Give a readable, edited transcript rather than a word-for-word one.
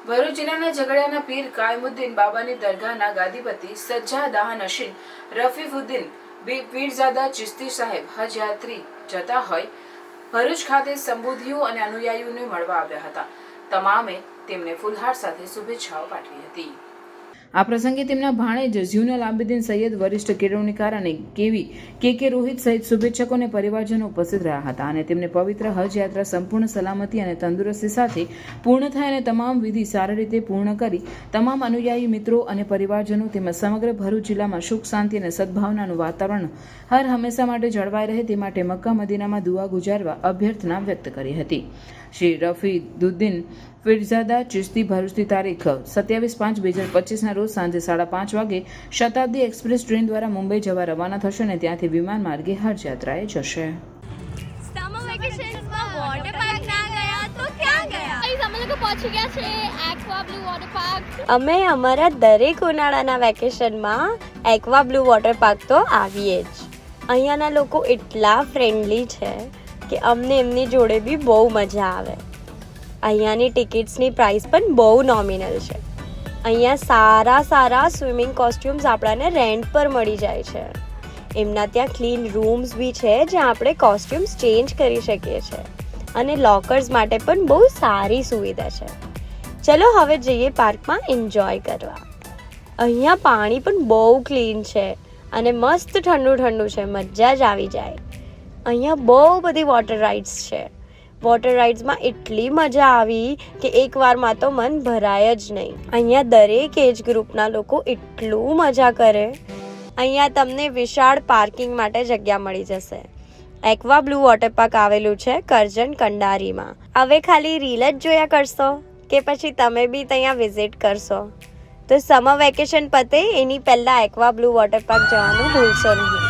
ભરૂચ જિલ્લાના ઝઘડિયાના પીર કાયમુદ્દીન બાબાની દરગાહના ગાદીપતિ સજ્જાદાહ નશીન રફીફુદ્દીન પીરઝાદા ચિશ્તી સાહેબ હજ યાત્રી જતા હોય ભરૂચ ખાતે સંબોધીઓ અને અનુયાયીઓને મળવા આવ્યા હતા. તમામે તેમને ફૂલહાર સાથે શુભેચ્છાઓ પાઠવી હતી. આ પ્રસંગે તેમના ભાણેજ ઝ્યુનલ આબિદીન સૈયદ, વરિષ્ઠ કેળવણીકાર અને કે રોહિત સહિત શુભેચ્છકો અને પરિવારજનો ઉપસ્થિત રહ્યા હતા અને તેમને પવિત્ર હજ યાત્રા સંપૂર્ણ સલામતી અને તંદુરસ્તી સાથે પૂર્ણ થાય અને તમામ વિધિ સારી રીતે પૂર્ણ કરી તમામ અનુયાયી મિત્રો અને પરિવારજનો તેમજ સમગ્ર ભરૂચ જિલ્લામાં સુખ, શાંતિ અને સદભાવનાનું વાતાવરણ હર હંમેશા માટે જળવાઈ રહે તે માટે મક્કા મદીનામાં દુઆ ગુજારવા અભ્યર્થના વ્યક્ત કરી હતી. શ્રી રફીફુદ્દીન પીરઝાદા ચિશ્તી ભરૂચથી તારીખ 27/5/2025 રોજ સાંજે 5:30 વાગે શતાબ્દી એક્સપ્રેસ ટ્રેન દ્વારા મુંબઈ જવા રવાના થશે અને ત્યાંથી વિમાન માર્ગે હજ યાત્રાએ જશે. સમર વેકેશન્સમાં વોટર પાર્ક ના ગયા તો ક્યાં ગયા? અમે લોકો પહોંચી ગયા છે એક્વા બ્લુ વોટર પાર્ક. અમે અમારા દરેક ઉનાળાના વેકેશનમાં એક્વા બ્લુ વોટર પાર્ક તો આવીએ જ. અહીંયાના લોકો એટલા ફ્રેન્ડલી છે કે અમને એમની જોડે બી બહુ મજા આવે. અહીંયાની ટિકિટ્સની પ્રાઇસ પણ બહુ નોમિનલ છે. અહીંયા સારા સ્વિમિંગ કોસ્ટ્યુમ્સ આપણને રેન્ટ પર મળી જાય છે. એમના ત્યાં ક્લીન રૂમ્સ બી છે જ્યાં આપણે કોસ્ટ્યુમ્સ ચેન્જ કરી શકીએ છીએ અને લોકર્સ માટે પણ બહુ સારી સુવિધા છે. ચલો હવે જઈએ પાર્કમાં એન્જોય કરવા. અહીંયા પાણી પણ બહુ ક્લીન છે અને મસ્ત ઠંડુ છે, મજા જ આવી જાય. અહીંયા બહુ બધી વોટર રાઇડ્સ છે. વોટર રાઇડ્સમાં એટલી મજા આવી કે એકવારમાં તો મન ભરાય જ નહીં. અહીંયા દરેક એજ ગ્રુપના લોકો એટલું મજા કરે. અહીંયા તમને વિશાળ પાર્કિંગ માટે જગ્યા મળી જશે. એક્વા બ્લુ વોટર પાર્ક આવેલું છે કરજણ કંડારીમાં. હવે ખાલી રીલ જ જોયા કરશો કે પછી તમે બી ત્યાં વિઝિટ કરશો? તો સમર વેકેશન પતે એની પહેલાં એક્વા બ્લુ વોટર પાર્ક જવાનું ભૂલશો નહીં.